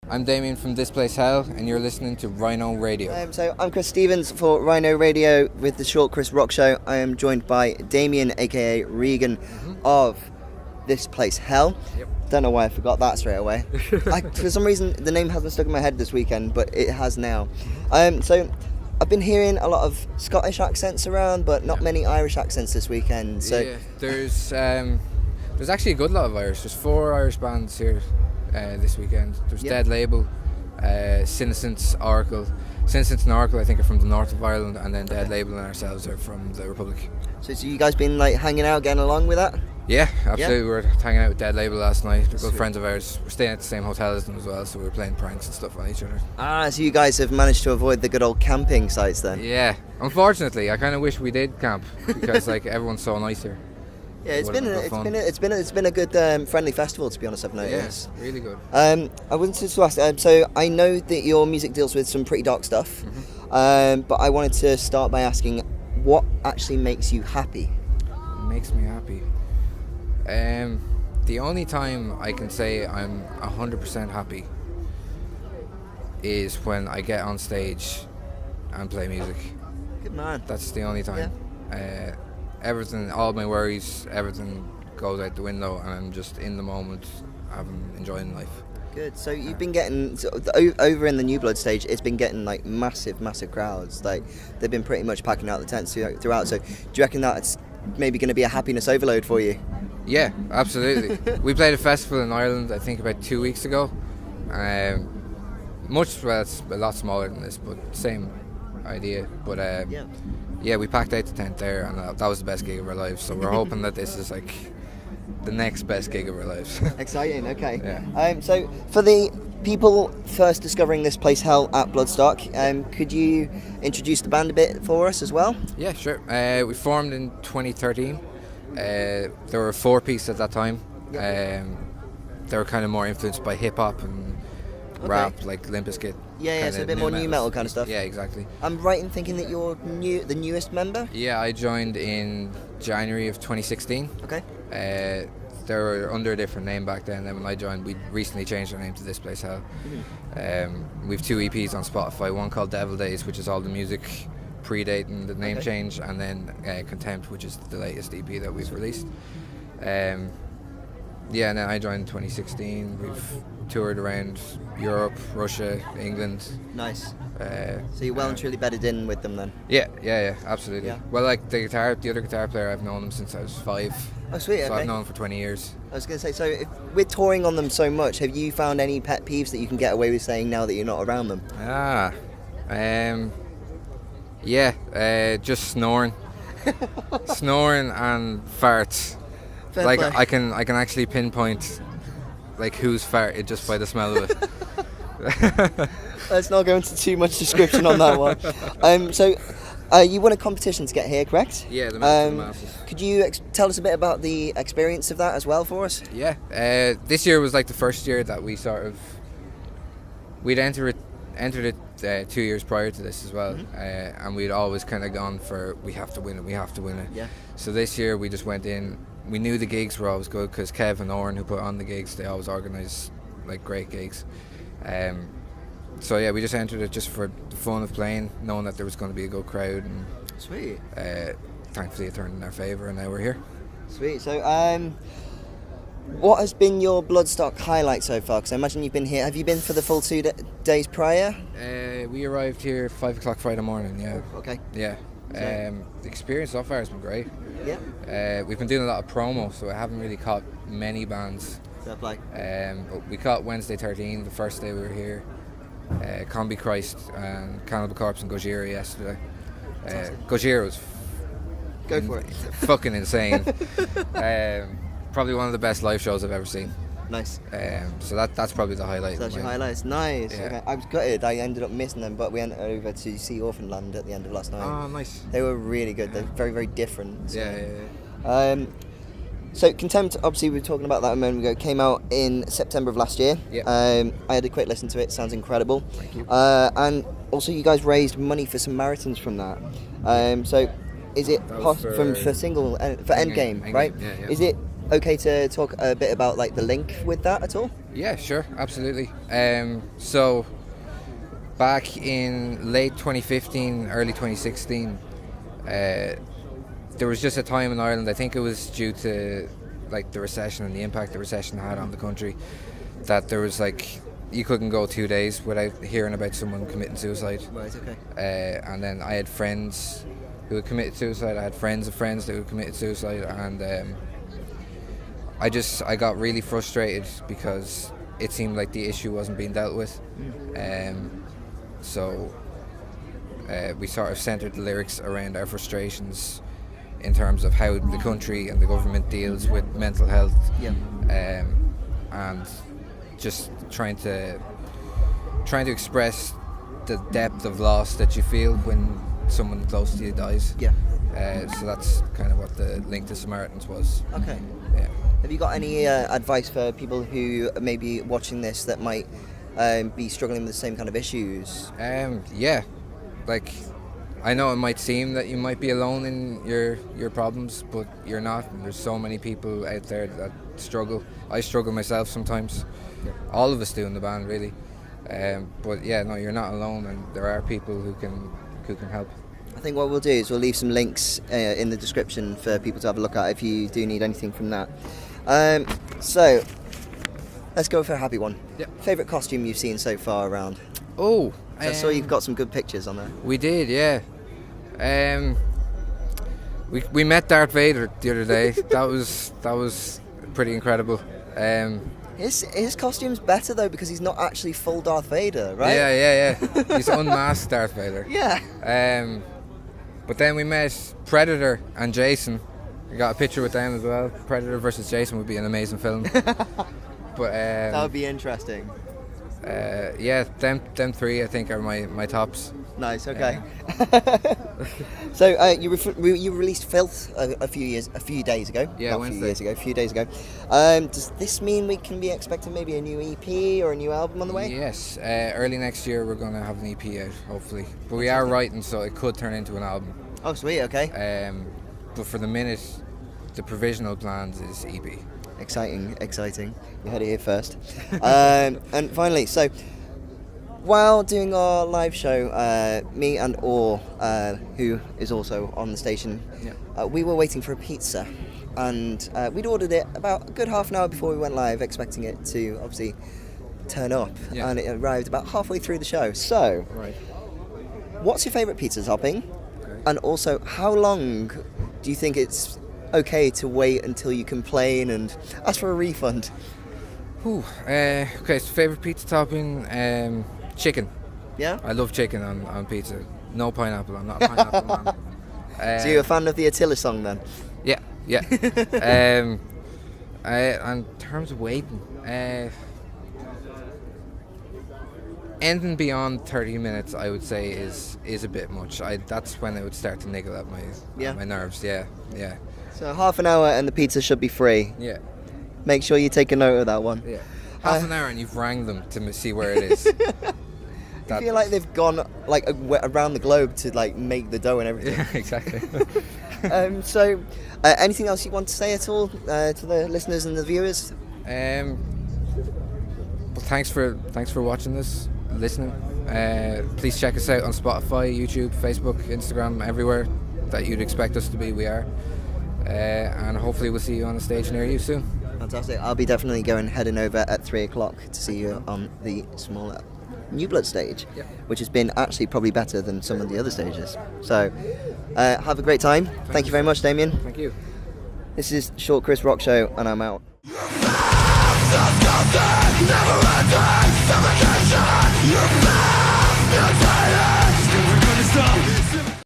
I'm Damien from This Place Hell, and you're listening to Rhino Radio. So I'm Chris Stevens for Rhino Radio with the Short Chris Rock Show. I am joined by Damien, aka Regan, of This Place Hell. Yep. Don't know why I forgot that straight away. For some reason, the name hasn't stuck in my head this weekend, but it has now. So I've been hearing a lot of Scottish accents around, but not many Irish accents this weekend. So Yeah, there's actually a good lot of Irish. There's 4 Irish bands here this weekend. There's Dead Label, Sinocence, Oracle. Sinocence and Oracle, I think, are from the north of Ireland, and then Dead Label and ourselves are from the Republic. So you guys been like hanging out, getting along with that? Yeah, absolutely. Yeah. We were hanging out with Dead Label last night. They're good friends of ours. We're staying at the same hotel as them as well, so we were playing pranks and stuff on each other. So you guys have managed to avoid the good old camping sites then? Yeah, unfortunately, I kind of wish we did camp because like everyone's so nice here. Yeah, it's been a good friendly festival, to be honest. I've noticed. Yeah, really good. I wanted to ask. So I know that your music deals with some pretty dark stuff, but I wanted to start by asking, what actually makes you happy? Makes me happy. The only time I can say I'm 100% happy is when I get on stage and play music. Good man. That's the only time. Everything, all my worries, everything goes out the window, and I'm just in the moment, enjoying life. Good. So you've been getting over in the New Blood stage. It's been getting like massive crowds. Like they've been pretty much packing out the tents throughout. So do you reckon that it's maybe going to be a happiness overload for you? Yeah, absolutely. We played a festival in Ireland, I think about 2 weeks ago. It's a lot smaller than this, but same idea. But yeah, we packed out the tent there, and that was the best gig of our lives. So we're hoping that this is like the next best gig of our lives. Exciting. Okay. Yeah. So for the people first discovering This Place Hell at Bloodstock, could you introduce the band a bit for us as well? Yeah, sure. We formed in 2013. There were 4 pieces at that time. They were kind of more influenced by hip hop and rap, like Limp Bizkit. Yeah, so a bit more new metal kind of stuff. Yeah, exactly. I'm right in thinking that you're the newest member? Yeah, I joined in January of 2016. Okay. They were under a different name back then. Then when I joined, we recently changed our name to This Place Hell. We've 2 EPs on Spotify. One called Devil Days, which is all the music predating the name change, and then Contempt, which is the latest EP that we've released. And then I joined in 2016. We've toured around Europe, Russia, England. Nice. So you're well and truly bedded in with them then? Yeah, absolutely. Yeah. Well, like the other guitar player, I've known him since I was 5. Oh, sweet. So okay. I've known him for 20 years. I was going to say, so if we're touring on them so much, have you found any pet peeves that you can get away with saying now that you're not around them? Just snoring. Snoring and farts. Fair like play. I can actually pinpoint like whose fart it just by the smell of it. Let's not go into too much description on that one. So you won a competition to get here, correct? Yeah, the Masters. Could you tell us a bit about the experience of that as well for us? Yeah, this year was like the first year that we'd entered it 2 years prior to this as well, and we'd always kind of gone for we have to win it. Yeah. So this year we just went in. We knew the gigs were always good because Kev and Oren, who put on the gigs, they always organise like great gigs. So yeah, we just entered it just for the fun of playing, knowing that there was going to be a good crowd, and Sweet. Thankfully it turned in our favour, and now we're here. Sweet. So what has been your Bloodstock highlight so far? Because I imagine you've been here. Have you been for the full 2 days prior? We arrived here 5 o'clock Friday morning. Yeah. Okay. Yeah. The experience so far has been great. Yeah. We've been doing a lot of promo, so I haven't really caught many bands. Fair play. But we caught Wednesday 13, the first day we were here. Combi Christ and Cannibal Corpse and Gojira yesterday. Gojira was Go for it. fucking insane. Probably one of the best live shows I've ever seen. Nice. So that's probably the highlight. So that's your highlights. Nice. Yeah. Okay. I was gutted. I ended up missing them, but we went over to see Orphanland at the end of last night. Oh, nice. They were really good. They're very, very different. So. Yeah. So Contempt, obviously we were talking about that a moment ago, came out in September of last year. Yeah. I had a quick listen to it. Sounds incredible. Thank you. And also you guys raised money for Samaritans from that. So is it That was for single for Endgame, Endgame, right? yeah. Is it okay to talk a bit about like the link with that at all? Yeah, sure, absolutely. So back in late 2015, early 2016, there was just a time in Ireland, I think it was due to like the recession and the impact the recession had on the country, that there was like, you couldn't go 2 days without hearing about someone committing suicide. Right, okay. And then I had friends who had committed suicide. I had friends of friends that had committed suicide, and I got really frustrated because it seemed like the issue wasn't being dealt with. So we sort of centered the lyrics around our frustrations in terms of how the country and the government deals with mental health. Yeah. And just trying to express the depth of loss that you feel when someone close to you dies. Yeah. So that's kind of what the link to Samaritans was. Okay. Yeah. Have you got any advice for people who may be watching this that might be struggling with the same kind of issues? Yeah. Like, I know it might seem that you might be alone in your problems, but you're not. There's so many people out there that struggle. I struggle myself sometimes. Yeah. All of us do in the band, really. But yeah, no, you're not alone, and there are people who can help. I think what we'll do is we'll leave some links in the description for people to have a look at if you do need anything from that. So let's go for a happy one. Yep. Favourite costume you've seen so far around? Oh, I saw you've got some good pictures on there. We did, yeah. We met Darth Vader the other day. that was pretty incredible. His costume's better though because he's not actually full Darth Vader, right? Yeah. He's unmasked Darth Vader. Yeah. But then we met Predator and Jason. We got a picture with them as well. Predator versus Jason would be an amazing film. But that would be interesting. Yeah, them three I think are my tops. Nice. Okay. So you released Filth a few days ago. Yeah, not Wednesday. A few days ago. Does this mean we can be expecting maybe a new EP or a new album on the way? Yes. Early next year we're going to have an EP out, hopefully. But we are writing, so it could turn into an album. Oh, sweet. Okay. But for the minute, the provisional plans is EP. Exciting. You heard it here first. And finally, so while doing our live show, me and Orr, who is also on the station, we were waiting for a pizza, and we'd ordered it about a good half an hour before we went live, expecting it to obviously turn up, and it arrived about halfway through the show. So, what's your favourite pizza topping? Okay. And also, how long do you think it's okay to wait until you complain and ask for a refund? Okay, so favourite pizza topping, chicken. Yeah? I love chicken on pizza. No pineapple, I'm not a pineapple man. So you're a fan of the Attila song then? Yeah. In terms of waiting, anything beyond 30 minutes I would say is a bit much. That's when it would start to niggle at my nerves. Yeah. So half an hour and the pizza should be free. Yeah. Make sure you take a note of that one. Yeah. Half an hour and you've rang them to see where it is. I feel like they've gone like around the globe to like make the dough and everything. Yeah, exactly. So, anything else you want to say at all to the listeners and the viewers? Well, thanks for watching this, listening. Please check us out on Spotify, YouTube, Facebook, Instagram, everywhere that you'd expect us to be. We are, and hopefully we'll see you on a stage near you soon. Fantastic. I'll be definitely heading over at 3:00 to see you on the smaller New Blood stage, which has been actually probably better than some of the other stages. So have a great time. Thank you very much, Damien. Thank you. This is Short Chris Rock Show, and I'm out.